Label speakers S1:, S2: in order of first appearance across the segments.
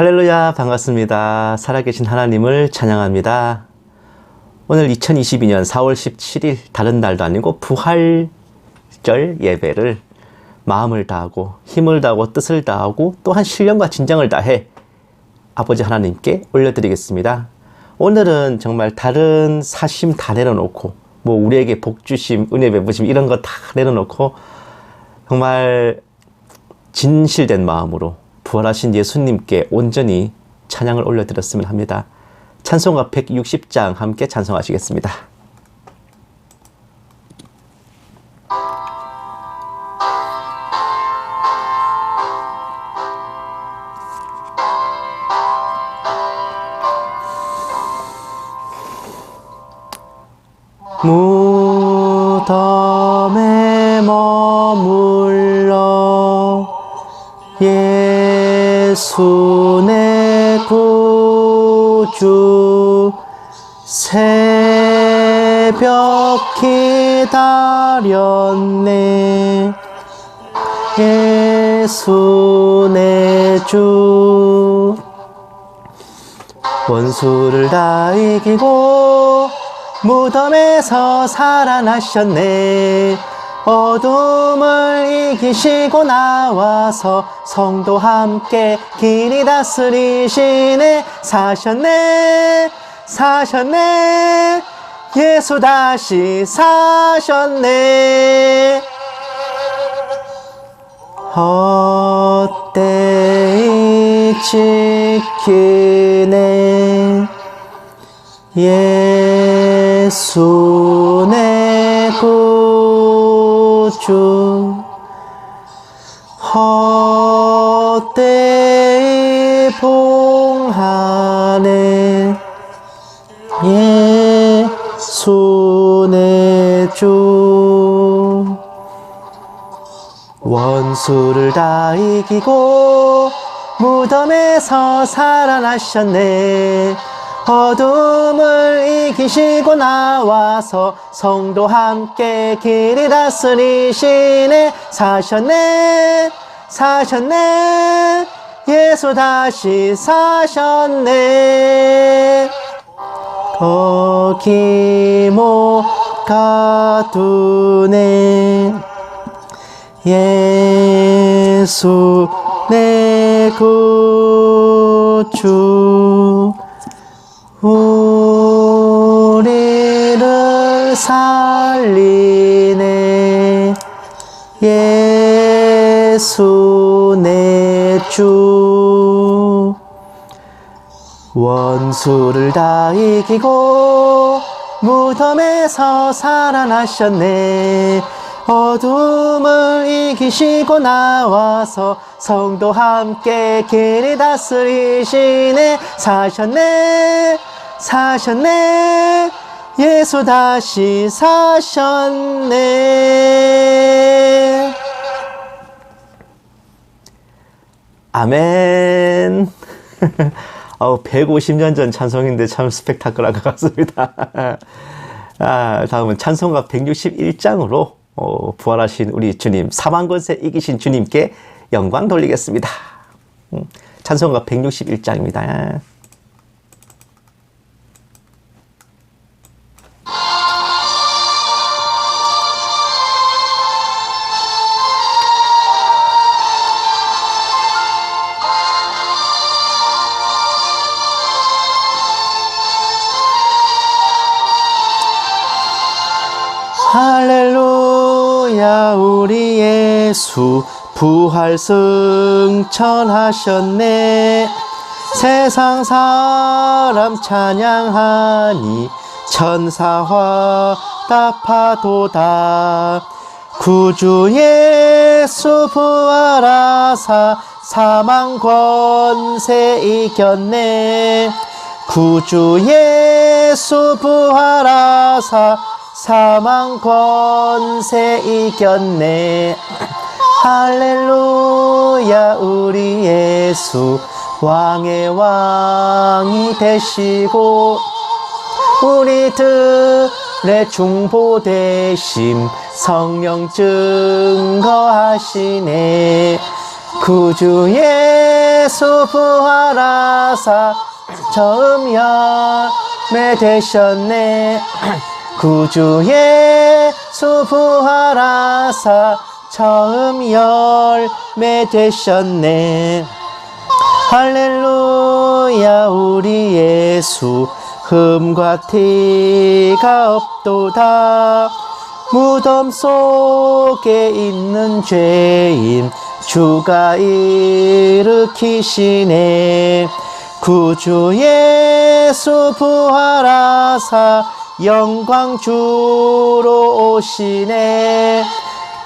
S1: 할렐루야, 반갑습니다. 살아계신 하나님을 찬양합니다. 오늘 2022년 4월 17일 다른 날도 아니고 부활절 예배를 마음을 다하고 힘을 다하고 뜻을 다하고 또한 신령과 진정을 다해 아버지 하나님께 올려드리겠습니다. 오늘은 정말 다른 사심 다 내려놓고 우리에게 복 주심, 은혜 베푸심 이런 거 다 내려놓고 정말 진실된 마음으로 부활하신 예수님께 온전히 찬양을 올려드렸으면 합니다. 찬송가 160장 함께 찬송하시겠습니다. 무덤에 머물러 예수 내 구주 새벽 기다렸네 예수 내 주 원수를 다 이기고 무덤에서 살아나셨네 어둠을 이기시고 나와서 성도 함께 길이 다스리시네 사셨네 사셨네 예수 다시 사셨네 헛되이 지키네 예수 내 구주 헛되이 봉하네 예수 내 주 원수를 다 이기고 무덤에서 살아나셨네 어둠을 이기시고 나와서 성도 함께 길이 다스리시네 사셨네 사셨네 예수 다시 사셨네 거기 못 가두네 예수 내 구주 우리를 살리네 예수 내 주 원수를 다 이기고 무덤에서 살아나셨네 어둠을 이기시고 나와서 성도 함께 길이 다스리시네 사셨네 사셨네 예수 다시 사셨네 아멘 150년 전 찬송인데 참 스펙타클한 것 같습니다. 다음은 찬송가 161장으로 부활하신 우리 주님 사망 권세 이기신 주님께 영광 돌리겠습니다. 찬송가 161장입니다. 할렐루야 우리 예수 부활 승천하셨네 세상 사람 찬양하니 천사와 답하도다 구주 예수 부활하사 사망 권세 이겼네 구주 예수 부활하사 사망 권세 이겼네 할렐루야 우리 예수 왕의 왕이 되시고 우리들의 중보 되심 성령 증거하시네 구주 예수 부활하사 처음 열매 되셨네. 구주 예수 부활하사 처음 열매 되셨네. 할렐루야 우리 예수 흠과 티가 없도다. 무덤 속에 있는 죄인 주가 일으키시네. 구주 예수 부활하사 영광 주로 오시네.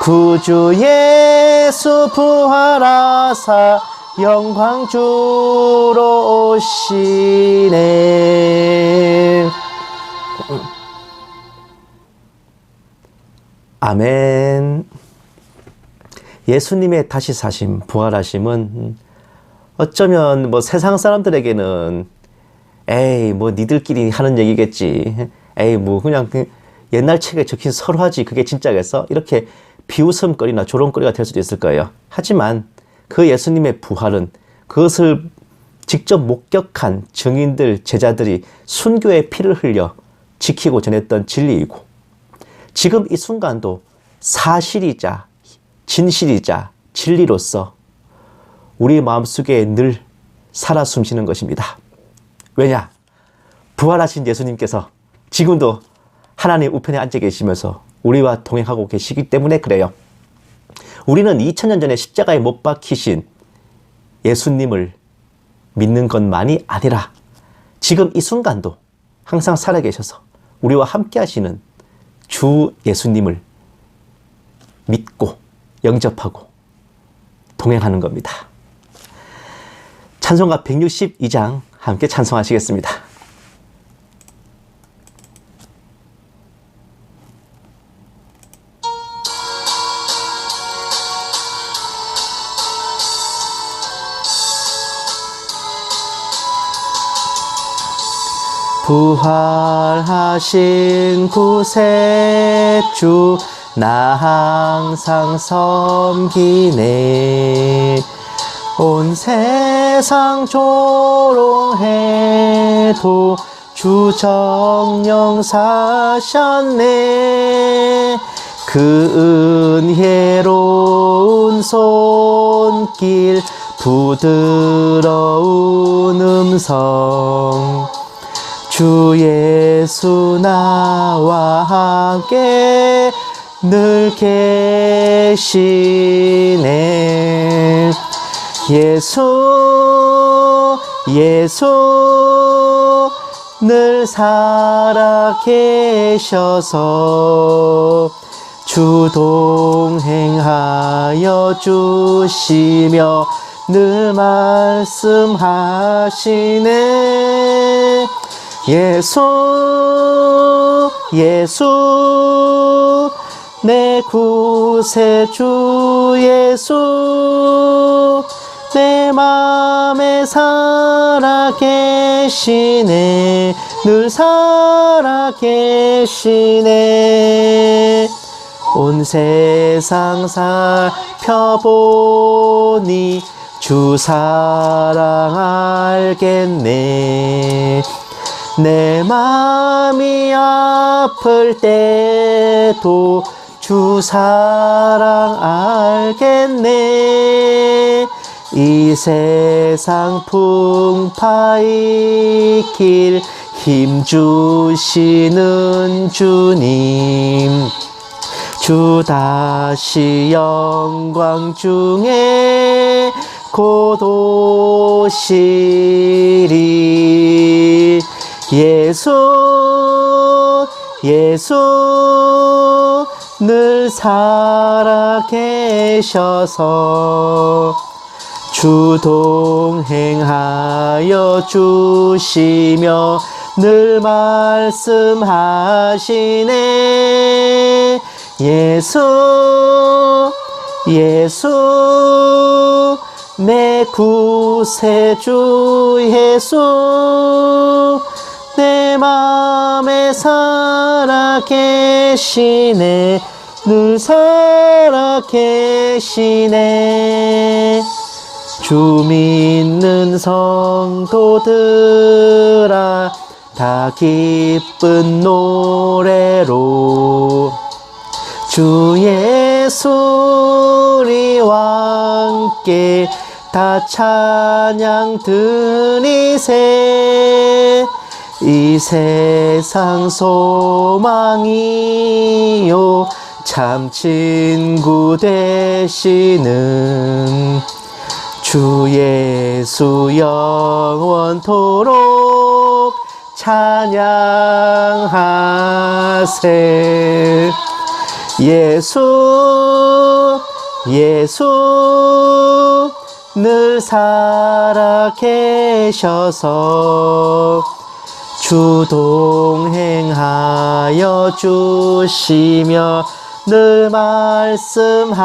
S1: 구주 예수 부활하사 영광 주로 오시네. 아멘. 예수님의 다시 사심, 부활하심은 어쩌면 뭐 세상 사람들에게는 에이 뭐 니들끼리 하는 얘기겠지. 에이 뭐 그냥 옛날 책에 적힌 설화지 그게 진짜겠어? 이렇게 비웃음거리나 조롱거리가 될 수도 있을 거예요. 하지만 그 예수님의 부활은 그것을 직접 목격한 증인들, 제자들이 순교의 피를 흘려 지키고 전했던 진리이고 지금 이 순간도 사실이자 진실이자 진리로서 우리 마음속에 늘 살아 숨쉬는 것입니다. 왜냐? 부활하신 예수님께서 지금도 하나님 우편에 앉아 계시면서 우리와 동행하고 계시기 때문에 그래요. 우리는 2000년 전에 십자가에 못 박히신 예수님을 믿는 것만이 아니라 지금 이 순간도 항상 살아계셔서 우리와 함께 하시는 주 예수님을 믿고 영접하고 동행하는 겁니다. 찬송가 162장 함께 찬송하시겠습니다. 부활하신 구세주 나 항상 섬기네. 온 세상 조롱해도 주 정령 사셨네. 그 은혜로운 손길 부드러운 음성 주 예수 나와 함께 늘 계시네. 예수 예수 늘 살아 계셔서 주 동행하여 주시며 늘 말씀하시네. 예수 예수 내 구세주 예수 내 맘에 살아 계시네. 늘 살아 계시네. 온 세상 살펴보니 주 사랑 알겠네. 내 맘이 아플 때도 주 사랑 알겠네. 이 세상 풍파의 길 힘주시는 주님 주 다시 영광 중에 곧 오시리. 예수 예수 늘 살아 계셔서 주 동행하여 주시며 늘 말씀하시네. 예수 예수 내 구세주 예수 내 맘에 살아 계시네. 늘 살아 계시네. 주 믿는 성도들아 다 기쁜 노래로 주 예수 우리와 함께 다 찬양 드리세. 이 세상 소망이요 참 친구 되시는 주 예수 영원토록 찬양하세. 예수 예수 늘 살아 계셔서 주 동행하여 주시며 늘 말씀하시네.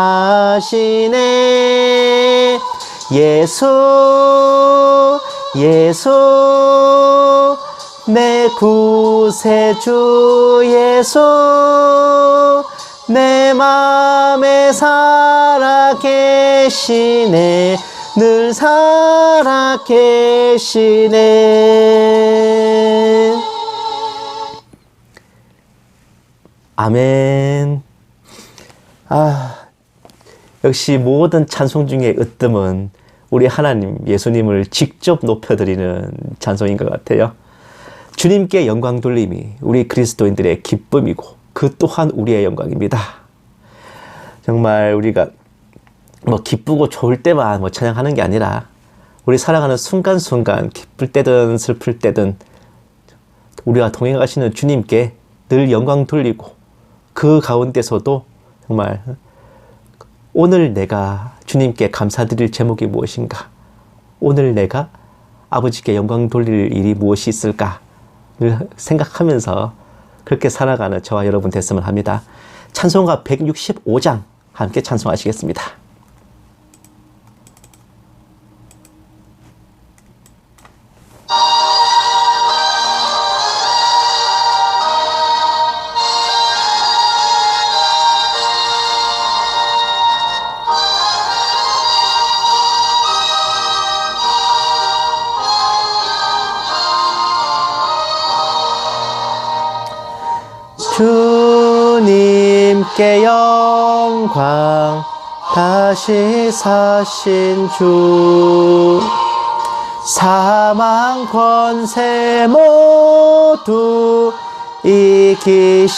S1: 예수 예수 내 구세주 예수 내 맘에 살아 계시네. 늘 살아 계시네. 아멘. 역시 모든 찬송 중에 으뜸은 우리 하나님 예수님을 직접 높여드리는 찬송인 것 같아요. 주님께 영광 돌림이 우리 그리스도인들의 기쁨이고 그 또한 우리의 영광입니다. 정말 우리가 기쁘고 좋을 때만 찬양하는 게 아니라 우리 살아가는 순간순간 기쁠 때든 슬플 때든 우리와 동행하시는 주님께 늘 영광 돌리고 그 가운데서도 정말 오늘 내가 주님께 감사드릴 제목이 무엇인가, 오늘 내가 아버지께 영광 돌릴 일이 무엇이 있을까 늘 생각하면서 그렇게 살아가는 저와 여러분 됐으면 합니다. 찬송가 165장 함께 찬송하시겠습니다. 주님께 영광 다시 사신 주 사망 권세 모두 이기시었네.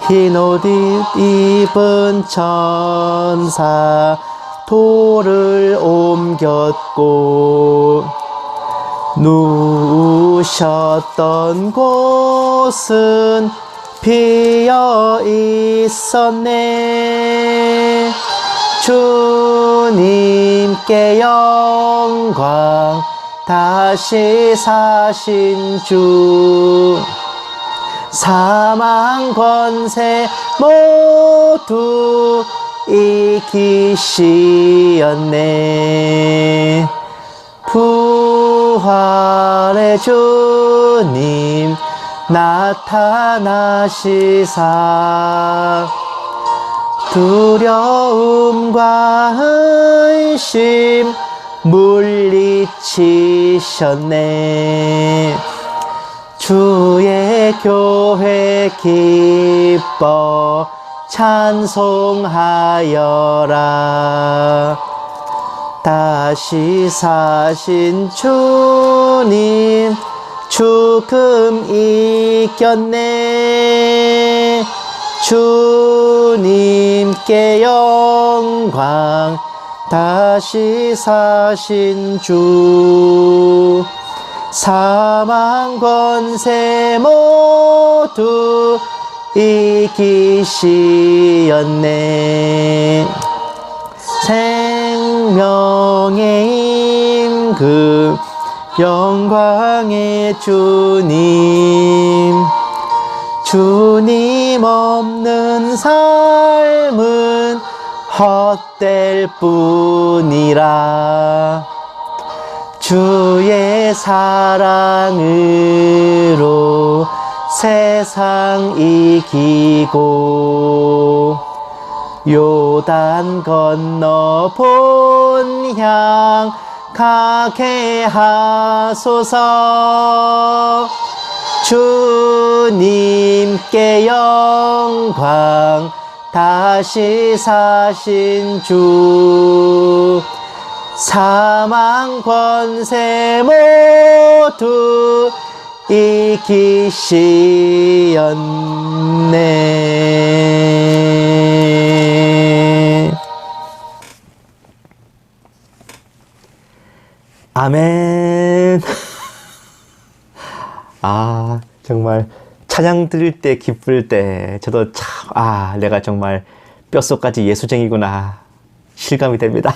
S1: 흰 옷 입은 천사 돌을 옮겼고 누우셨던 곳은 비어 있었네. 주님께 영광 다시 사신 주 사망 권세 모두 이기시었네. 부활의 주님 나타나시사 두려움과 의심 물리치셨네. 주의 교회 기뻐 찬송하여라. 다시 사신 주님 죽음 이겼네. 주님께 영광 다시 사신 주 사망 권세 모두 이기시었네. 생명의 임금 영광의 주님 주님 없는 삶은 헛될 뿐이라. 주의 사랑으로 세상 이기고 요단 건너 본향 가게 하소서. 주님께 영광 다시 사신 주. 사망 권세 모두 이기시었네. 아멘. 아, 정말 찬양 드릴 때 기쁠 때 저도 참, 내가 정말 뼛속까지 예수쟁이구나 실감이 됩니다.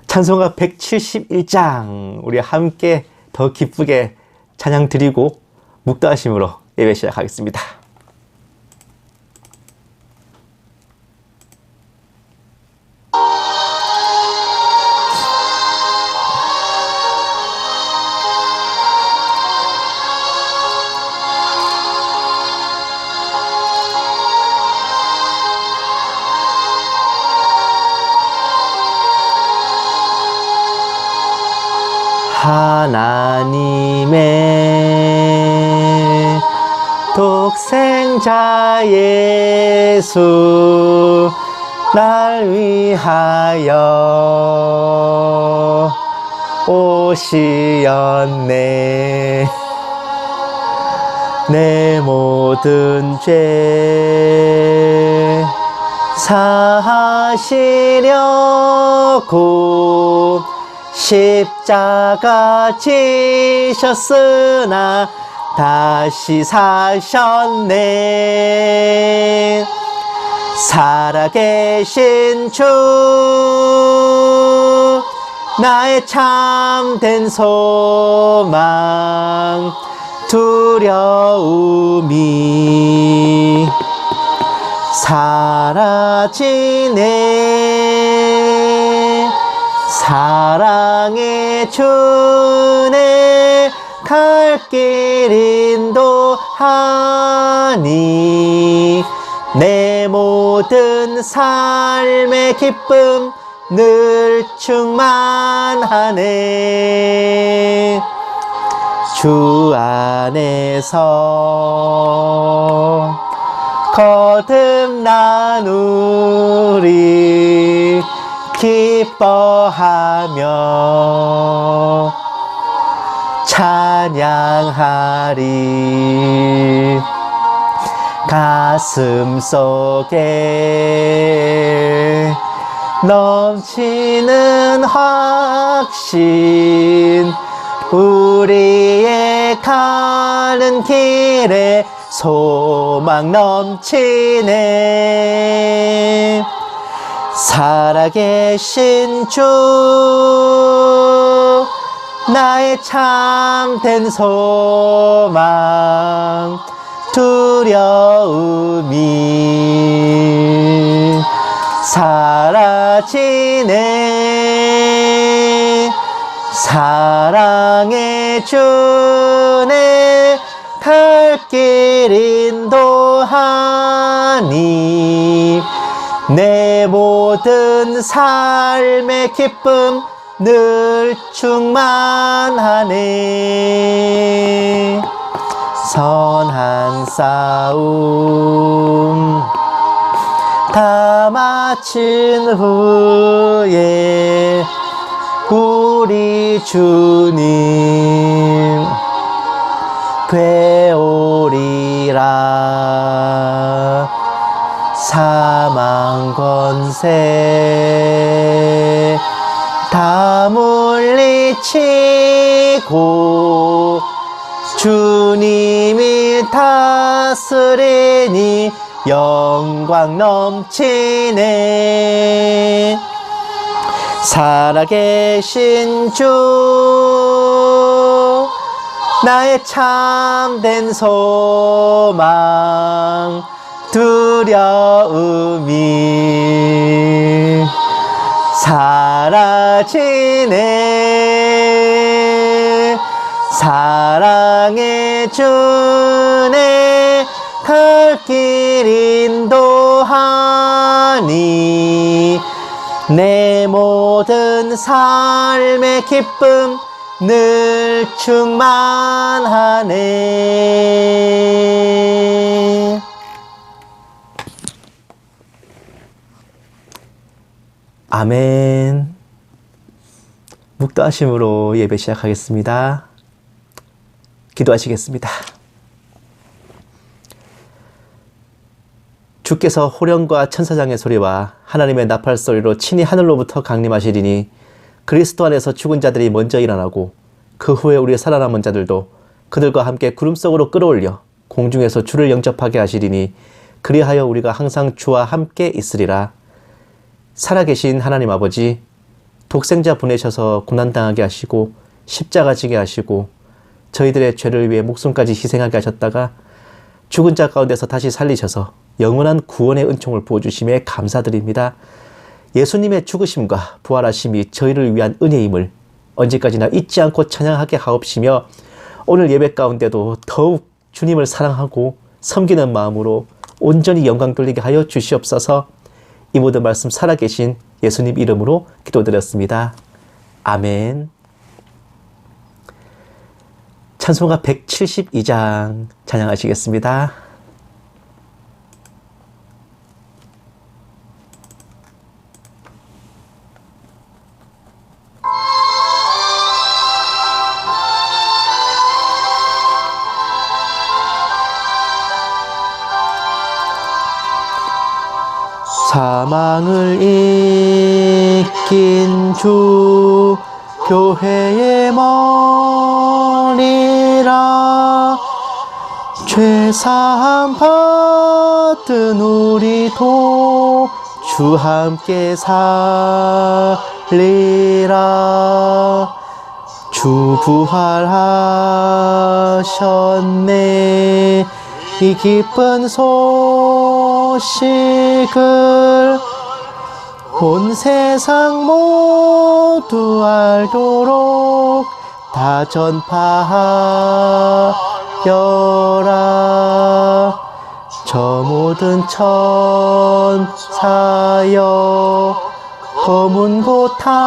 S1: 찬송가 171장 우리 함께 더 기쁘게 찬양 드리고 묵다하심으로 예배 시작하겠습니다. 하나님의 독생자 예수 날 위하여 오시었네. 내 모든 죄 사하시려고 십자가 지셨으나 다시 사셨네. 살아계신 주 나의 참된 소망 두려움이 사라지네. 사랑의 주네 갈 길 인도하니 내 모든 삶의 기쁨 늘 충만하네. 주 안에서 거듭 나누리 기뻐하며 찬양하리. 가슴 속에 넘치는 확신 우리의 가는 길에 소망 넘치네. 살아계신 주 나의 참된 소망 두려움이 사라지네. 사랑의 주네 갈 길 인도하니 내 모든 삶의 기쁨 늘 충만하네. 선한 싸움 다 마친 후에 우리 주님 되오리라. 사망 권세 다 물리치고 주님이 다스리니 영광 넘치네. 살아계신 주 나의 참된 소망 두려움이 사라지네. 사랑의 주네 갈 길 인도하 하니 내 모든 삶의 기쁨 늘 충만하네. 아멘. 묵도하심으로 예배 시작하겠습니다. 기도하시겠습니다. 주께서 호령과 천사장의 소리와 하나님의 나팔 소리로 친히 하늘로부터 강림하시리니 그리스도 안에서 죽은 자들이 먼저 일어나고 그 후에 우리 살아남은 자들도 그들과 함께 구름 속으로 끌어올려 공중에서 주를 영접하게 하시리니 그리하여 우리가 항상 주와 함께 있으리라. 살아계신 하나님 아버지, 독생자 보내셔서 고난당하게 하시고 십자가 지게 하시고 저희들의 죄를 위해 목숨까지 희생하게 하셨다가 죽은 자 가운데서 다시 살리셔서 영원한 구원의 은총을 부어주심에 감사드립니다. 예수님의 죽으심과 부활하심이 저희를 위한 은혜임을 언제까지나 잊지 않고 찬양하게 하옵시며 오늘 예배 가운데도 더욱 주님을 사랑하고 섬기는 마음으로 온전히 영광 돌리게 하여 주시옵소서. 이 모든 말씀 살아계신 예수님 이름으로 기도드렸습니다. 아멘. 찬송가 172장 찬양하시겠습니다. 사망을 이긴 주 교회의 머리라. 죄사함 받은 우리도 주 함께 살리라. 주 부활하셨네. 이 기쁜 소식을 온 세상 모두 알도록 다 전파하여라. 저 모든 천사여 검은 곳 타면서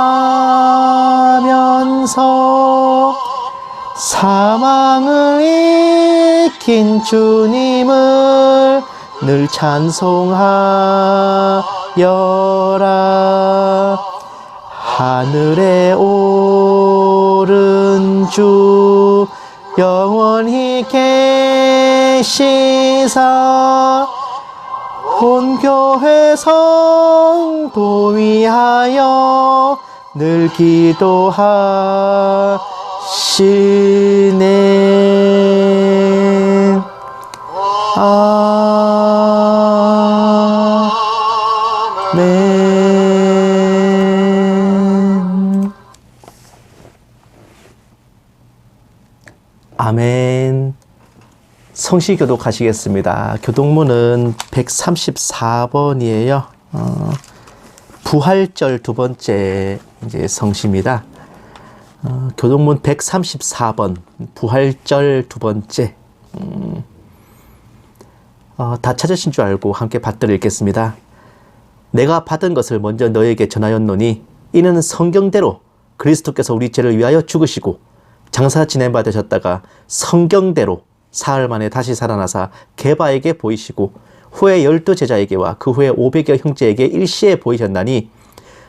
S1: 사망을 이긴 주님을 늘 찬송하여라. 하늘에 오른 주 영원히 계시사 온 교회 성도 위하여 늘 기도하시네. 아멘. 아멘. 성시교독 하시겠습니다. 교독문은 134번이에요. 부활절 두 번째 이제 성시입니다. 교독문 134번 부활절 두 번째. 다 찾으신 줄 알고 함께 받들어 읽겠습니다. 내가 받은 것을 먼저 너에게 전하였노니 이는 성경대로 그리스도께서 우리 죄를 위하여 죽으시고 장사 지냄바 되셨다가 성경대로 사흘 만에 다시 살아나사 게바에게 보이시고 후에 12 제자에게와 그 후에 500여 형제에게 일시에 보이셨나니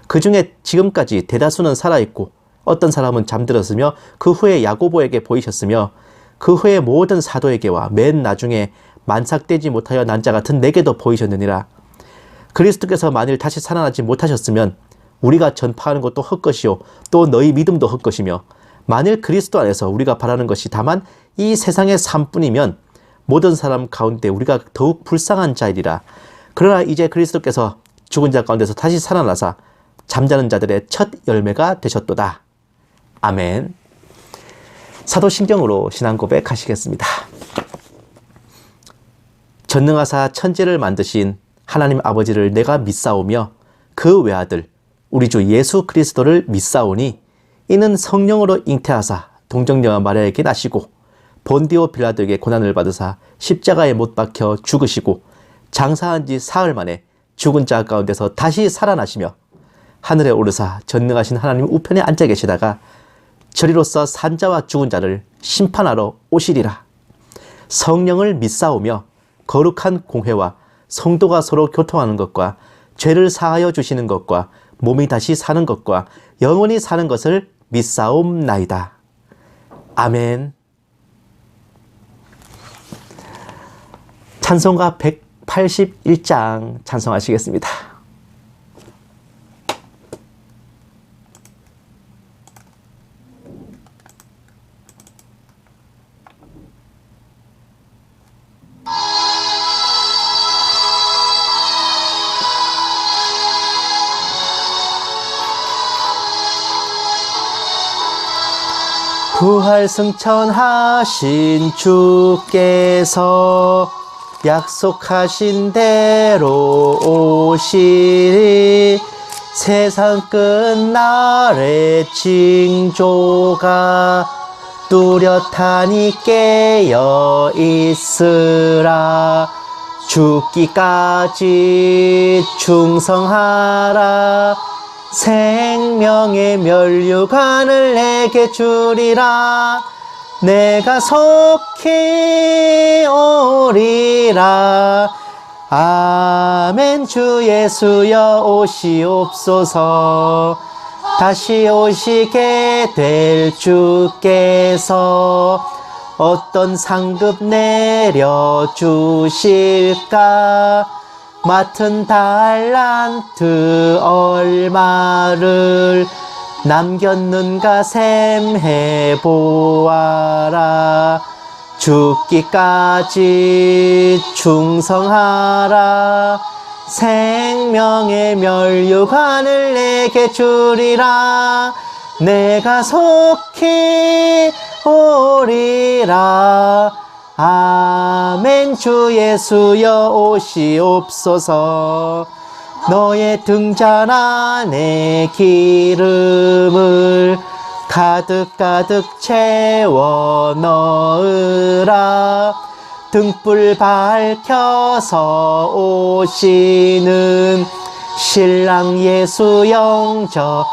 S1: 그 중에 지금까지 대다수는 살아있고 어떤 사람은 잠들었으며 그 후에 야고보에게 보이셨으며 그 후에 모든 사도에게와 맨 나중에 만삭되지 못하여 난 자 같은 내게도 보이셨느니라. 그리스도께서 만일 다시 살아나지 못하셨으면 우리가 전파하는 것도 헛것이요 또 너희 믿음도 헛것이며 만일 그리스도 안에서 우리가 바라는 것이 다만 이 세상의 삶뿐이면 모든 사람 가운데 우리가 더욱 불쌍한 자이리라. 그러나 이제 그리스도께서 죽은 자 가운데서 다시 살아나사 잠자는 자들의 첫 열매가 되셨도다. 아멘. 사도신경으로 신앙 고백하시겠습니다. 전능하사 천지를 만드신 하나님 아버지를 내가 믿사오며 그 외아들 우리 주 예수 그리스도를 믿사오니 이는 성령으로 잉태하사 동정녀와 마리아에게 나시고 본디오 빌라도에게 고난을 받으사 십자가에 못 박혀 죽으시고 장사한 지 사흘 만에 죽은 자 가운데서 다시 살아나시며 하늘에 오르사 전능하신 하나님 우편에 앉아 계시다가 저리로서 산자와 죽은 자를 심판하러 오시리라. 성령을 믿사오며 거룩한 공회와 성도가 서로 교통하는 것과 죄를 사하여 주시는 것과 몸이 다시 사는 것과 영원히 사는 것을 믿사옵나이다. 아멘. 찬송가 181장 찬송하시겠습니다. 부활 승천하신 주께서 약속하신 대로 오시리. 세상 끝날의 징조가 뚜렷하니 깨어 있으라. 죽기까지 충성하라. 생명의 면류관을 내게 주리라. 내가 속히 오리라. 아멘. 주 예수여 오시옵소서. 다시 오시게 될 주께서 어떤 상급 내려주실까. 맡은 달란트 얼마를 남겼는가 셈해 보아라. 죽기까지 충성하라. 생명의 면류관을 내게 주리라. 내가 속히 오리라. 아멘. 주 예수여 오시옵소서. 너의 등잔 안에 기름을 가득가득 채워 넣으라. 등불 밝혀서 오시는 신랑 예수 영접하여라.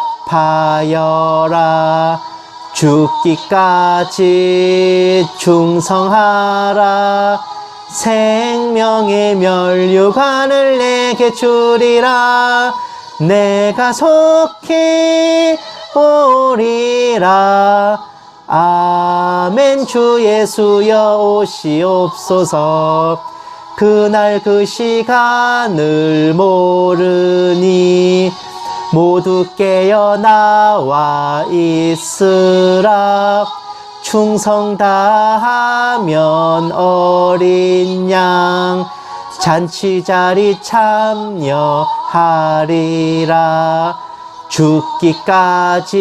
S1: 죽기까지 충성하라. 생명의 면류관을 내게 주리라. 내가 속히 오리라. 아멘. 주 예수여 오시옵소서. 그날 그 시간을 모르니 모두 깨어 나와 있으라. 충성 다하면 어린 양 잔치자리 참여하리라. 죽기까지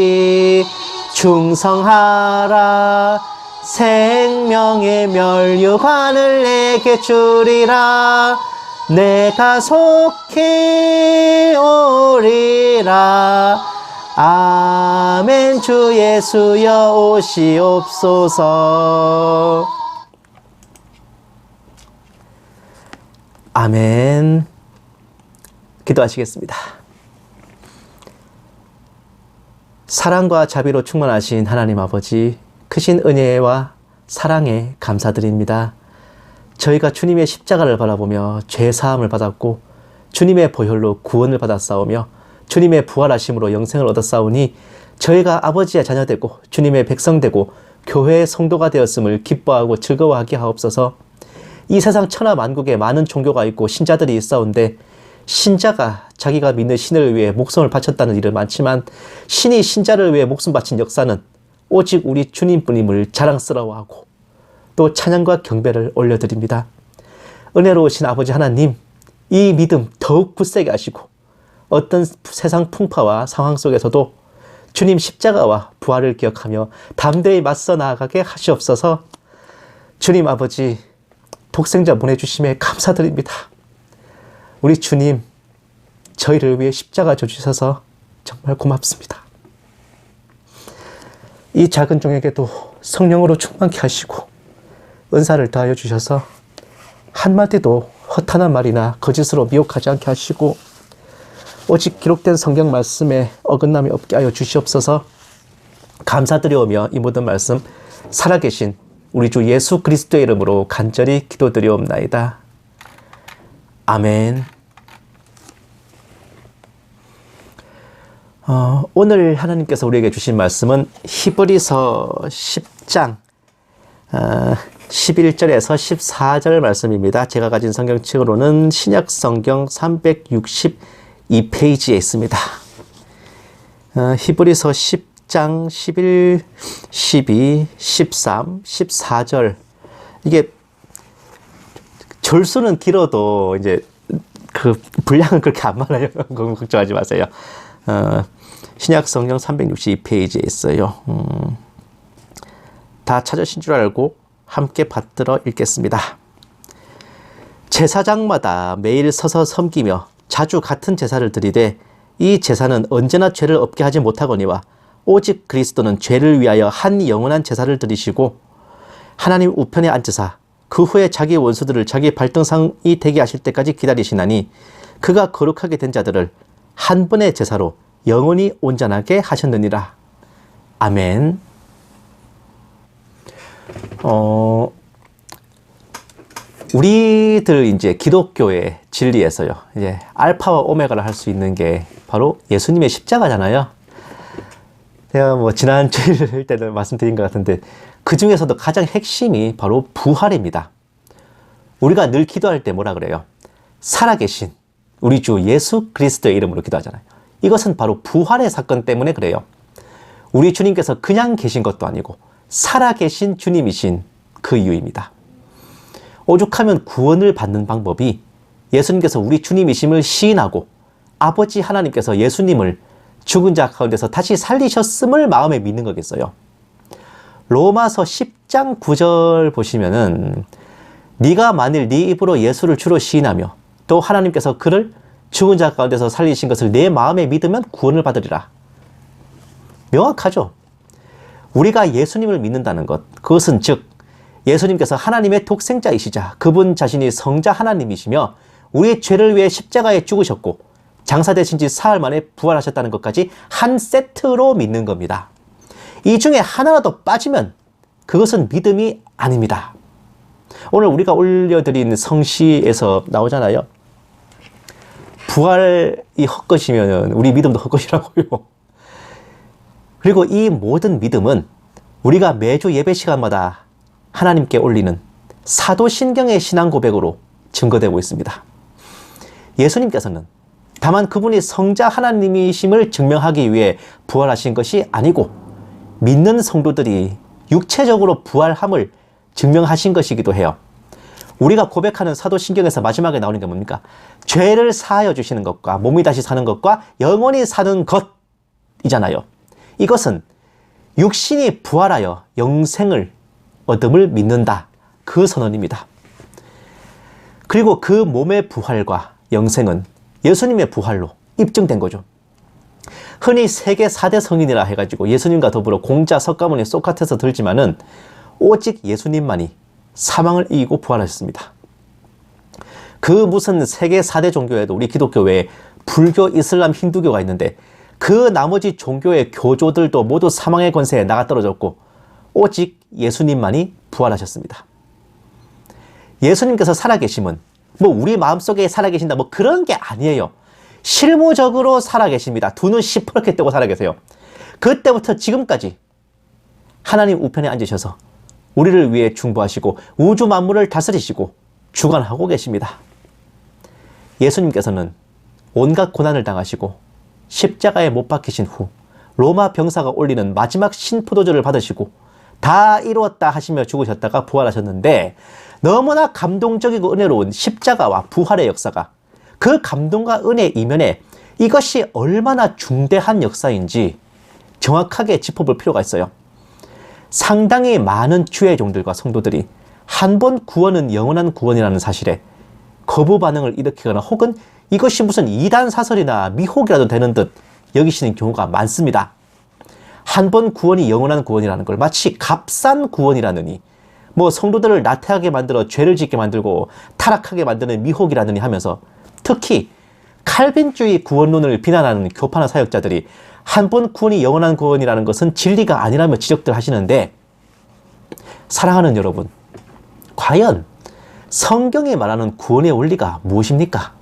S1: 충성하라. 생명의 면류관을 내게 주리라. 내가 속히 오리라. 아멘. 주 예수여 오시옵소서. 아멘. 기도하시겠습니다. 사랑과 자비로 충만하신 하나님 아버지, 크신 은혜와 사랑에 감사드립니다. 저희가 주님의 십자가를 바라보며 죄사함을 받았고 주님의 보혈로 구원을 받았사오며 주님의 부활하심으로 영생을 얻었사오니 저희가 아버지의 자녀되고 주님의 백성되고 교회의 성도가 되었음을 기뻐하고 즐거워하게 하옵소서. 이 세상 천하 만국에 많은 종교가 있고 신자들이 있사온데 신자가 자기가 믿는 신을 위해 목숨을 바쳤다는 일은 많지만 신이 신자를 위해 목숨 바친 역사는 오직 우리 주님뿐임을 자랑스러워하고 또 찬양과 경배를 올려드립니다. 은혜로우신 아버지 하나님, 이 믿음 더욱 굳세게 하시고 어떤 세상 풍파와 상황 속에서도 주님 십자가와 부활을 기억하며 담대히 맞서 나아가게 하시옵소서. 주님 아버지, 독생자 보내주심에 감사드립니다. 우리 주님, 저희를 위해 십자가 져주셔서 정말 고맙습니다. 이 작은 종에게도 성령으로 충만케 하시고 은사를 더하여 주셔서 한마디도
S2: 허탄한 말이나 거짓으로 미혹하지 않게 하시고 오직 기록된 성경 말씀에 어긋남이 없게 하여 주시옵소서. 감사드려오며 이 모든 말씀 살아계신 우리 주 예수 그리스도의 이름으로 간절히 기도드리옵나이다. 아멘. 오늘 하나님께서 우리에게 주신 말씀은 히브리서 10장 11절에서 14절 말씀입니다. 제가 가진 성경책으로는 신약 성경 362페이지에 있습니다. 히브리서 10장 11, 12, 13, 14절. 이게 절수는 길어도 이제 그 분량은 그렇게 안 많아요. 걱정하지 마세요. 신약 성경 362페이지에 있어요. 다 찾으신 줄 알고 함께 받들어 읽겠습니다. 제사장마다 매일 서서 섬기며 자주 같은 제사를 드리되 이 제사는 언제나 죄를 없게 하지 못하거니와 오직 그리스도는 죄를 위하여 한 영원한 제사를 드리시고 하나님 우편에 앉으사 그 후에 자기 원수들을 자기 발등상이 되게 하실 때까지 기다리시나니 그가 거룩하게 된 자들을 한 번의 제사로 영원히 온전하게 하셨느니라. 아멘. 우리들 이제 기독교의 진리에서요, 이제 알파와 오메가를 할 수 있는 게 바로 예수님의 십자가잖아요. 제가 뭐 지난 주일 때도 말씀드린 것 같은데 그 중에서도 가장 핵심이 바로 부활입니다. 우리가 늘 기도할 때 뭐라 그래요? 살아계신 우리 주 예수 그리스도의 이름으로 기도하잖아요. 이것은 바로 부활의 사건 때문에 그래요. 우리 주님께서 그냥 계신 것도 아니고 살아계신 주님이신 그 이유입니다. 오죽하면 구원을 받는 방법이 예수님께서 우리 주님이심을 시인하고 아버지 하나님께서 예수님을 죽은 자 가운데서 다시 살리셨음을 마음에 믿는 거겠어요. 로마서 10장 9절 보시면은 네가 만일 네 입으로 예수를 주로 시인하며 또 하나님께서 그를 죽은 자 가운데서 살리신 것을 내 마음에 믿으면 구원을 받으리라. 명확하죠? 우리가 예수님을 믿는다는 것, 그것은 즉 예수님께서 하나님의 독생자이시자 그분 자신이 성자 하나님이시며 우리의 죄를 위해 십자가에 죽으셨고 장사되신 지 사흘 만에 부활하셨다는 것까지 한 세트로 믿는 겁니다. 이 중에 하나라도 빠지면 그것은 믿음이 아닙니다. 오늘 우리가 올려드린 성시에서 나오잖아요. 부활이 헛것이면 우리 믿음도 헛것이라고요. 그리고 이 모든 믿음은 우리가 매주 예배 시간마다 하나님께 올리는 사도신경의 신앙 고백으로 증거되고 있습니다. 예수님께서는 다만 그분이 성자 하나님이심을 증명하기 위해 부활하신 것이 아니고 믿는 성도들이 육체적으로 부활함을 증명하신 것이기도 해요. 우리가 고백하는 사도신경에서 마지막에 나오는 게 뭡니까? 죄를 사하여 주시는 것과 몸이 다시 사는 것과 영원히 사는 것이잖아요. 이것은 육신이 부활하여 영생을 얻음을 믿는다. 그 선언입니다. 그리고 그 몸의 부활과 영생은 예수님의 부활로 입증된 거죠. 흔히 세계 4대 성인이라 해가지고 예수님과 더불어 공자, 석가모니, 소크라테스 들지만은 오직 예수님만이 사망을 이기고 부활하셨습니다. 그 무슨 세계 4대 종교에도 우리 기독교 외에 불교, 이슬람, 힌두교가 있는데 그 나머지 종교의 교조들도 모두 사망의 권세에 나가떨어졌고 오직 예수님만이 부활하셨습니다. 예수님께서 살아계심은 뭐 우리 마음속에 살아계신다 뭐 그런 게 아니에요. 실무적으로 살아계십니다. 두 눈 시퍼렇게 뜨고 살아계세요. 그때부터 지금까지 하나님 우편에 앉으셔서 우리를 위해 중보하시고 우주 만물을 다스리시고 주관하고 계십니다. 예수님께서는 온갖 고난을 당하시고 십자가에 못 박히신 후 로마 병사가 올리는 마지막 신포도주를 받으시고 다 이루었다 하시며 죽으셨다가 부활하셨는데 너무나 감동적이고 은혜로운 십자가와 부활의 역사가 그 감동과 은혜 이면에 이것이 얼마나 중대한 역사인지 정확하게 짚어볼 필요가 있어요. 상당히 많은 주의 종들과 성도들이 한 번 구원은 영원한 구원이라는 사실에 거부 반응을 일으키거나 혹은 이것이 무슨 이단 사설이나 미혹이라도 되는 듯 여기시는 경우가 많습니다. 한 번 구원이 영원한 구원이라는 걸 마치 값싼 구원이라느니 뭐 성도들을 나태하게 만들어 죄를 짓게 만들고 타락하게 만드는 미혹이라느니 하면서 특히 칼빈주의 구원론을 비난하는 교파나 사역자들이 한 번 구원이 영원한 구원이라는 것은 진리가 아니라며 지적들 하시는데, 사랑하는 여러분, 과연 성경이 말하는 구원의 원리가 무엇입니까?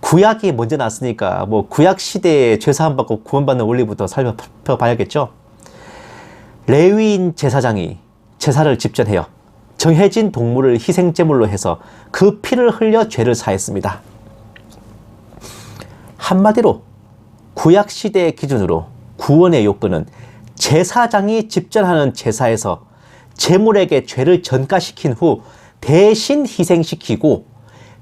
S2: 구약이 먼저 났으니까 뭐 구약 시대에 죄사함 받고 구원받는 원리부터 살펴봐야겠죠. 레위인 제사장이 제사를 집전해요. 정해진 동물을 희생제물로 해서 그 피를 흘려 죄를 사했습니다. 한마디로 구약 시대의 기준으로 구원의 요건은 제사장이 집전하는 제사에서 제물에게 죄를 전가시킨 후 대신 희생시키고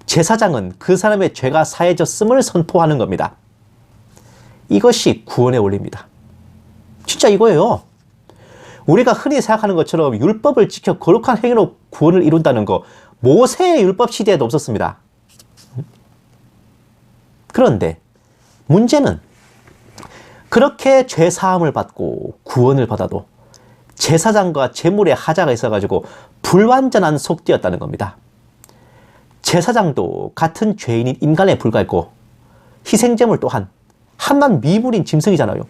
S2: 제사장은 그 사람의 죄가 사해졌음을 선포하는 겁니다. 이것이 구원의 원리입니다. 진짜 이거예요. 우리가 흔히 생각하는 것처럼 율법을 지켜 거룩한 행위로 구원을 이룬다는 거 모세의 율법 시대에도 없었습니다. 그런데 문제는 그렇게 죄 사함을 받고 구원을 받아도 제사장과 제물에 하자가 있어가지고 불완전한 속죄였다는 겁니다. 제사장도 같은 죄인인 인간에 불과했고 희생제물 또한 한낱 미불인 짐승이잖아요.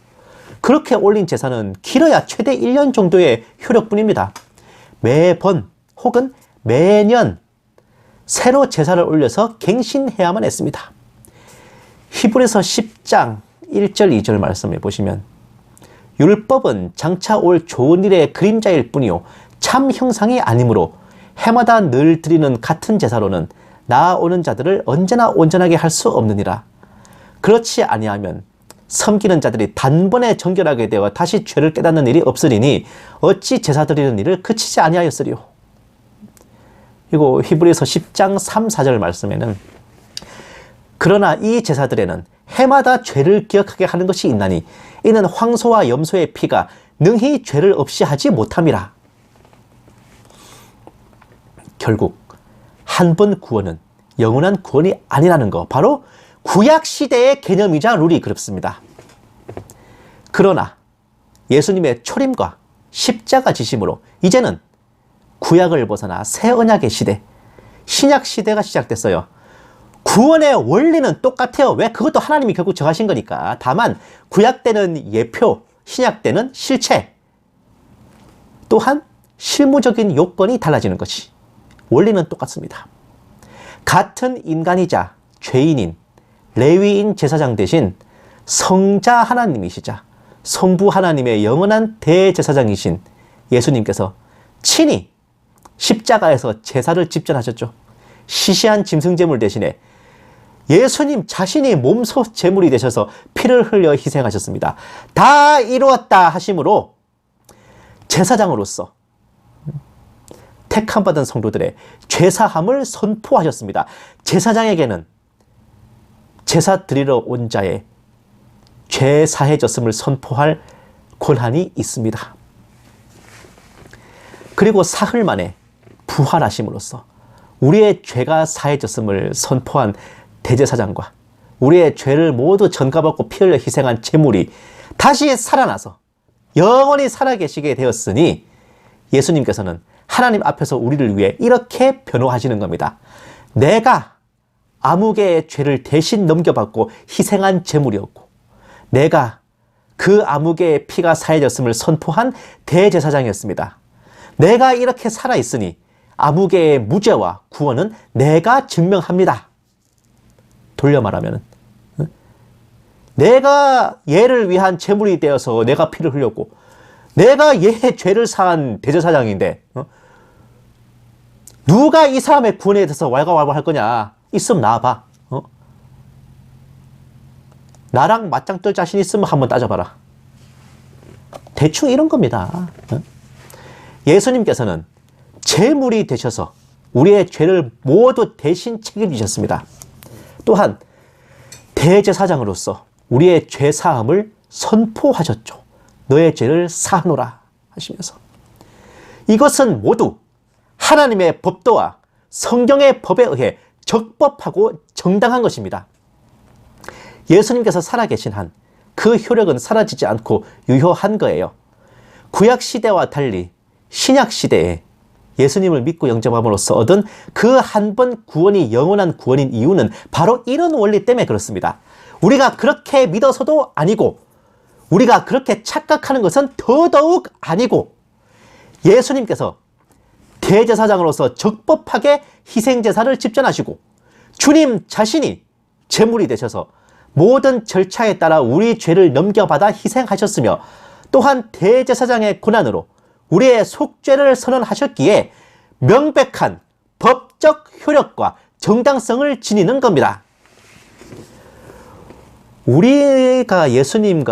S2: 그렇게 올린 제사는 길어야 최대 1년 정도의 효력뿐입니다. 매번 혹은 매년 새로 제사를 올려서 갱신해야만 했습니다. 히브리서 10장 1절 2절 말씀을 보시면 율법은 장차 올 좋은 일의 그림자일 뿐이요 참 형상이 아니므로 해마다 늘 드리는 같은 제사로는 나아오는 자들을 언제나 온전하게 할 수 없느니라. 그렇지 아니하면 섬기는 자들이 단번에 정결하게 되어 다시 죄를 깨닫는 일이 없으리니 어찌 제사 드리는 일을 그치지 아니하였으리요. 그리고 히브리서 10장 3, 4절 말씀에는 그러나 이 제사들에는 해마다 죄를 기억하게 하는 것이 있나니 이는 황소와 염소의 피가 능히 죄를 없이 하지 못함이라. 결국 한 번 구원은 영원한 구원이 아니라는 거, 바로 구약 시대의 개념이자 룰이 그렇습니다. 그러나 예수님의 초림과 십자가 지심으로 이제는 구약을 벗어나 새 언약의 시대, 신약 시대가 시작됐어요. 구원의 원리는 똑같아요. 왜? 그것도 하나님이 결국 정하신 거니까. 다만 구약 때는 예표, 신약 때는 실체, 또한 실무적인 요건이 달라지는 것이, 원리는 똑같습니다. 같은 인간이자 죄인인 레위인 제사장 대신 성자 하나님이시자 성부 하나님의 영원한 대제사장이신 예수님께서 친히 십자가에서 제사를 집전하셨죠. 시시한 짐승제물 대신에 예수님 자신이 몸소 제물이 되셔서 피를 흘려 희생하셨습니다. 다 이루었다 하심으로 제사장으로서 택함받은 성도들의 죄사함을 선포하셨습니다. 제사장에게는 제사 드리러 온 자의 죄 사해졌음을 선포할 권한이 있습니다. 그리고 사흘 만에 부활하심으로써 우리의 죄가 사해졌음을 선포한 대제사장과 우리의 죄를 모두 전가받고 피 흘려 희생한 제물이 다시 살아나서 영원히 살아계시게 되었으니 예수님께서는 하나님 앞에서 우리를 위해 이렇게 변호하시는 겁니다. 내가 아무개의 죄를 대신 넘겨받고 희생한 제물이었고 내가 그 아무개의 피가 사해졌음을 선포한 대제사장이었습니다. 내가 이렇게 살아있으니 아무개의 무죄와 구원은 내가 증명합니다. 돌려 말하면 내가 얘를 위한 제물이 되어서 내가 피를 흘렸고 내가 얘의 죄를 사한 대제사장인데 누가 이 사람의 구원에 대해서 왈가왈부할 거냐? 있으면 나와봐. 나랑 맞짱 뜰 자신 있으면 한번 따져봐라. 대충 이런 겁니다. 예수님께서는 제물이 되셔서 우리의 죄를 모두 대신 책임지셨습니다. 또한 대제사장으로서 우리의 죄 사함을 선포하셨죠. 너의 죄를 사하노라 하시면서. 이것은 모두 하나님의 법도와 성경의 법에 의해 적법하고 정당한 것입니다. 예수님께서 살아계신 한 그 효력은 사라지지 않고 유효한 거예요. 구약 시대와 달리 신약 시대에 예수님을 믿고 영접함으로써 얻은 그 한 번 구원이 영원한 구원인 이유는 바로 이런 원리 때문에 그렇습니다. 우리가 그렇게 믿어서도 아니고, 우리가 그렇게 착각하는 것은 더더욱 아니고, 예수님께서 대제사장으로서 적법하게 희생제사를 집전하시고 주님 자신이 제물이 되셔서 모든 절차에 따라 우리 죄를 넘겨받아 희생하셨으며, 또한 대제사장의 고난으로 우리의 속죄를 선언하셨기에 명백한 법적 효력과 정당성을 지니는 겁니다. 우리가 예수님의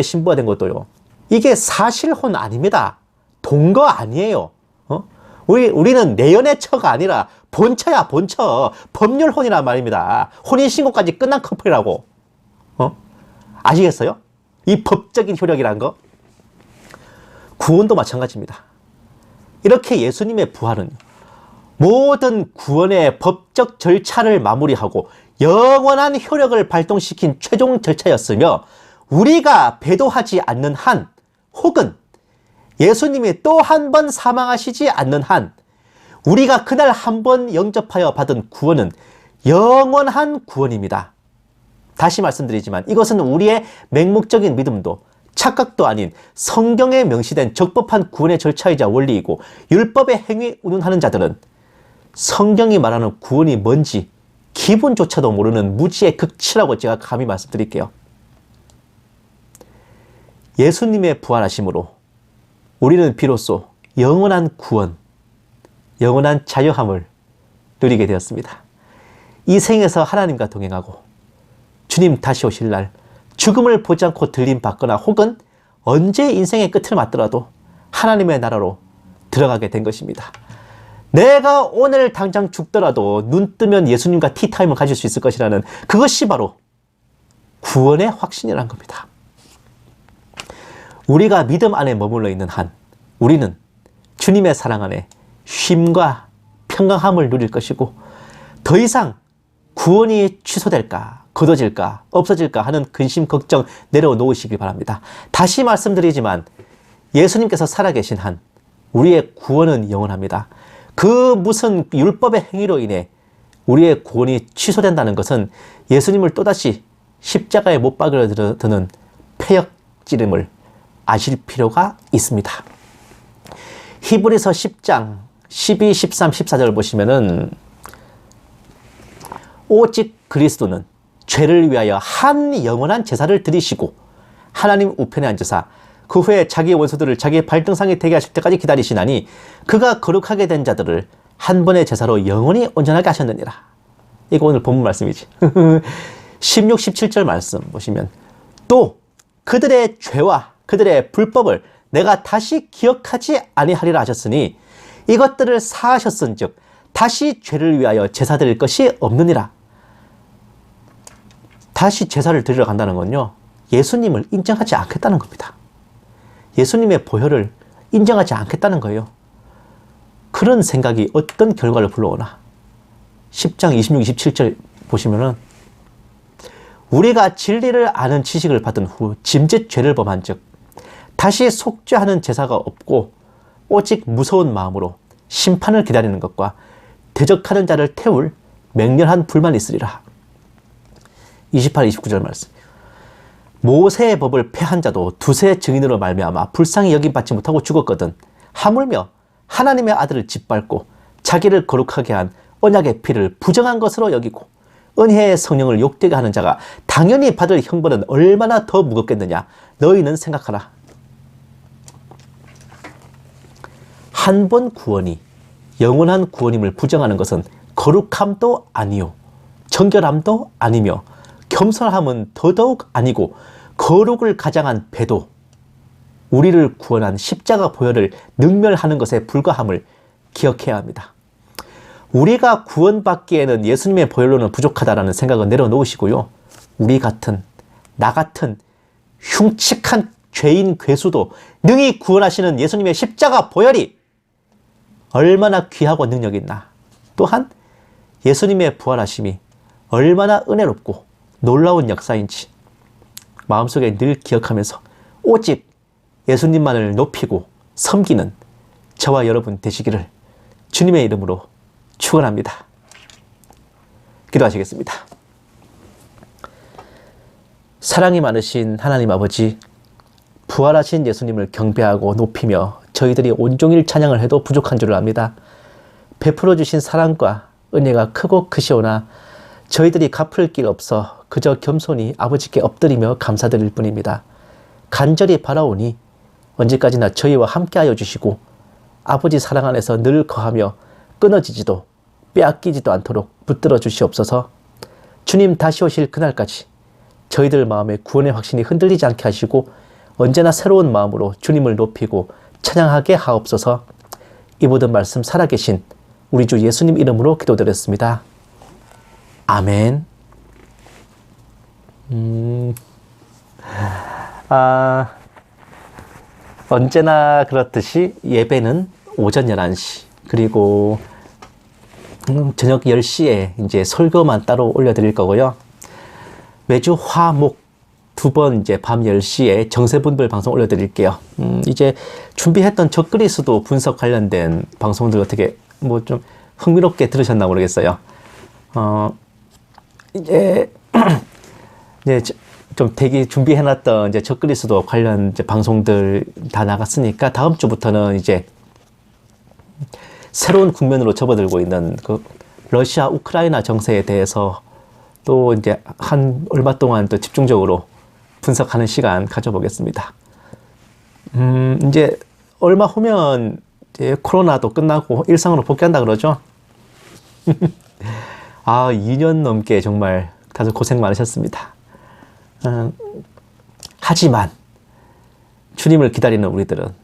S2: 신부가 된 것도요, 이게 사실혼 아닙니다. 동거 아니에요. 우리는 내연의 처가 아니라 본처야, 본처. 법률혼이란 말입니다. 혼인신고까지 끝난 커플이라고. 아시겠어요? 이 법적인 효력이란 거. 구원도 마찬가지입니다. 이렇게 예수님의 부활은 모든 구원의 법적 절차를 마무리하고 영원한 효력을 발동시킨 최종 절차였으며, 우리가 배도하지 않는 한, 혹은 예수님이 또 한 번 사망하시지 않는 한, 우리가 그날 한 번 영접하여 받은 구원은 영원한 구원입니다. 다시 말씀드리지만 이것은 우리의 맹목적인 믿음도 착각도 아닌 성경에 명시된 적법한 구원의 절차이자 원리이고, 율법의 행위 운운하는 자들은 성경이 말하는 구원이 뭔지 기분조차도 모르는 무지의 극치라고 제가 감히 말씀드릴게요. 예수님의 부활하심으로 우리는 비로소 영원한 구원, 영원한 자유함을 누리게 되었습니다. 이 생에서 하나님과 동행하고 주님 다시 오실 날 죽음을 보지 않고 들림받거나, 혹은 언제 인생의 끝을 맞더라도 하나님의 나라로 들어가게 된 것입니다. 내가 오늘 당장 죽더라도 눈 뜨면 예수님과 티타임을 가질 수 있을 것이라는, 그것이 바로 구원의 확신이라는 겁니다. 우리가 믿음 안에 머물러 있는 한, 우리는 주님의 사랑 안에 쉼과 평강함을 누릴 것이고, 더 이상 구원이 취소될까, 거둬질까, 없어질까 하는 근심, 걱정 내려놓으시기 바랍니다. 다시 말씀드리지만 예수님께서 살아계신 한 우리의 구원은 영원합니다. 그 무슨 율법의 행위로 인해 우리의 구원이 취소된다는 것은 예수님을 또다시 십자가에 못 박으려 드는 폐역찌름을 아실 필요가 있습니다. 히브리서 10장 12, 13, 14절을 보시면은, 오직 그리스도는 죄를 위하여 한 영원한 제사를 드리시고 하나님 우편에 앉으사 그 후에 자기 원수들을 자기의 발등상에 대게 하실 때까지 기다리시나니, 그가 거룩하게 된 자들을 한 번의 제사로 영원히 온전하게 하셨느니라. 이거 오늘 본문 말씀이지. 16, 17절 말씀 보시면, 또 그들의 죄와 그들의 불법을 내가 다시 기억하지 아니하리라 하셨으니 이것들을 사하셨은즉 다시 죄를 위하여 제사 드릴 것이 없느니라. 다시 제사를 드리러 간다는 건요, 예수님을 인정하지 않겠다는 겁니다. 예수님의 보혈을 인정하지 않겠다는 거예요. 그런 생각이 어떤 결과를 불러오나. 10장 26, 27절 보시면은, 우리가 진리를 아는 지식을 받은 후 짐짓 죄를 범한 즉 다시 속죄하는 제사가 없고 오직 무서운 마음으로 심판을 기다리는 것과 대적하는 자를 태울 맹렬한 불만 있으리라. 28, 29절 말씀. 모세의 법을 폐한 자도 두세 증인으로 말미암아 불쌍히 여김받지 못하고 죽었거든 하물며 하나님의 아들을 짓밟고 자기를 거룩하게 한 언약의 피를 부정한 것으로 여기고 은혜의 성령을 욕되게 하는 자가 당연히 받을 형벌은 얼마나 더 무겁겠느냐. 너희는 생각하라. 한 번 구원이 영원한 구원임을 부정하는 것은 거룩함도 아니요 정결함도 아니며 겸손함은 더더욱 아니고 거룩을 가장한 배도, 우리를 구원한 십자가 보혈을 능멸하는 것에 불과함을 기억해야 합니다. 우리가 구원받기에는 예수님의 보혈로는 부족하다라는 생각을 내려놓으시고요, 우리 같은, 나 같은 흉측한 죄인 괴수도 능히 구원하시는 예수님의 십자가 보혈이 얼마나 귀하고 능력 있나, 또한 예수님의 부활하심이 얼마나 은혜롭고 놀라운 역사인지 마음속에 늘 기억하면서 오직 예수님만을 높이고 섬기는 저와 여러분 되시기를 주님의 이름으로 축원합니다. 기도하시겠습니다. 사랑이 많으신 하나님 아버지, 부활하신 예수님을 경배하고 높이며 저희들이 온종일 찬양을 해도 부족한 줄을 압니다. 베풀어 주신 사랑과 은혜가 크고 크시오나 저희들이 갚을 길 없어 그저 겸손히 아버지께 엎드리며 감사드릴 뿐입니다. 간절히 바라오니 언제까지나 저희와 함께하여 주시고 아버지 사랑 안에서 늘 거하며 끊어지지도 빼앗기지도 않도록 붙들어 주시옵소서. 주님 다시 오실 그날까지 저희들 마음의 구원의 확신이 흔들리지 않게 하시고 언제나 새로운 마음으로 주님을 높이고 찬양하게 하옵소서. 이 모든 말씀 살아계신 우리 주 예수님 이름으로 기도드렸습니다. 아멘. 언제나 그렇듯이 예배는 오전 11시 그리고 저녁 10시에 이제 설교만 따로 올려드릴 거고요. 매주 화, 목 두 번 이제 밤 10시에 정세분별 방송 올려드릴게요. 이제 준비했던 적그리스도 분석 관련된 방송들 어떻게 뭐 좀 흥미롭게 들으셨나 모르겠어요. 이제 좀 대기 준비해놨던 이제 적그리스도 관련 이제 방송들 다 나갔으니까 다음 주부터는 이제 새로운 국면으로 접어들고 있는 그 러시아 우크라이나 정세에 대해서 또 이제 한 얼마 동안 또 집중적으로 분석하는 시간 가져보겠습니다. 이제 얼마 후면 이제 코로나도 끝나고 일상으로 복귀한다 그러죠. 2년 넘게 정말 다들 고생 많으셨습니다. 하지만 주님을 기다리는 우리들은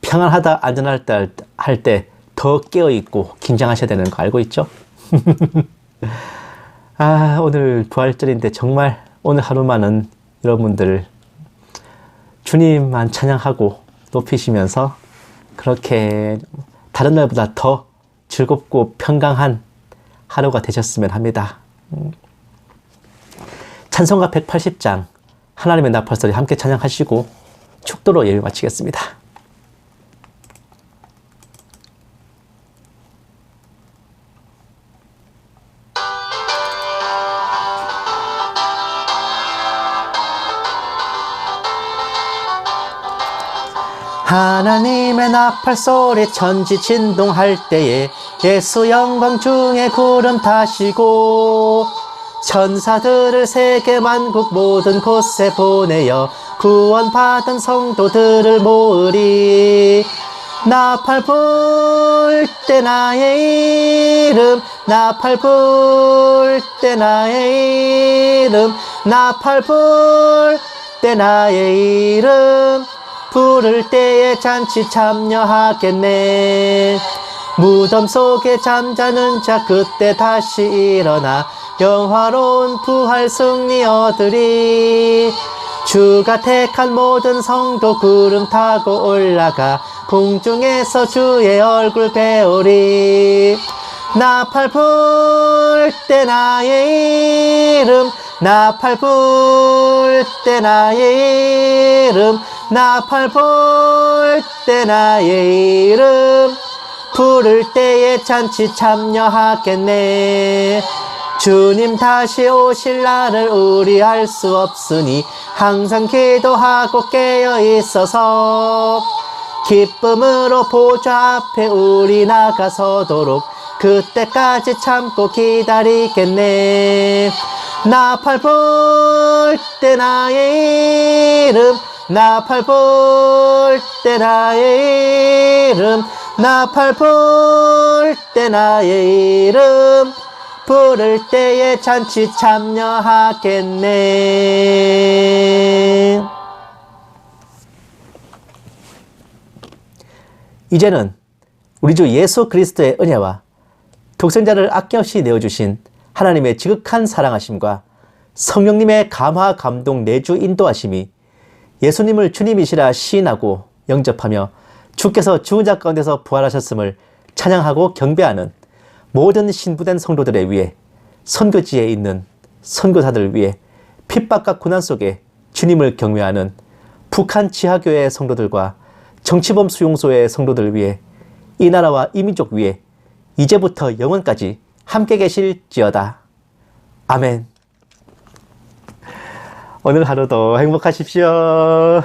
S2: 평안하다 안전할 때 할 때 더 깨어있고 긴장하셔야 되는 거 알고 있죠? 오늘 부활절인데 정말 오늘 하루만은 여러분들 주님만 찬양하고 높이시면서 그렇게 다른 날보다 더 즐겁고 평강한 하루가 되셨으면 합니다. 찬송가 180장 하나님의 나팔소리 함께 찬양하시고 축도로 예배 마치겠습니다. 하나님의 나팔소리 천지 진동할 때에 예수 영광 중에 구름 타시고 천사들을 세계 만국 모든 곳에 보내어 구원받은 성도들을 모으리. 나팔 불 때 나의 이름 나팔 불 때 나의 이름 나팔 불 때 나의 이름 부를 때에 잔치 참여하겠네. 무덤 속에 잠자는 자 그때 다시 일어나 영화로운 부활 승리 얻으리. 주가 택한 모든 성도 구름 타고 올라가 공중에서 주의 얼굴 배우리. 나팔 불 때 나의 이름 나팔 불 때 나의 이름 나팔 불 때 나의 이름 부를 때에 잔치 참여하겠네. 주님 다시 오실 날을 우리 알 수 없으니 항상 기도하고 깨어 있어서 기쁨으로 보좌 앞에 우리 나가서도록 그때까지 참고 기다리겠네. 나팔 불 때 나의 이름 나팔 불 때 나의 이름 나팔 불 때 나의 이름 부를 때에 잔치 참여하겠네. 이제는 우리 주 예수 그리스도의 은혜와 독생자를 아낌없이 내어주신 하나님의 지극한 사랑하심과 성령님의 감화 감동 내주 인도하심이 예수님을 주님이시라 시인하고 영접하며 주께서 죽은 자 가운데서 부활하셨음을 찬양하고 경배하는 모든 신부된 성도들을 위해 선교지에 있는 선교사들을 위해 핍박과 고난 속에 주님을 경외하는 북한 지하교회 성도들과 정치범 수용소의 성도들 위해 이 나라와 이 민족 위에 이제부터 영원까지 함께 계실지어다. 아멘. 오늘 하루도 행복하십시오.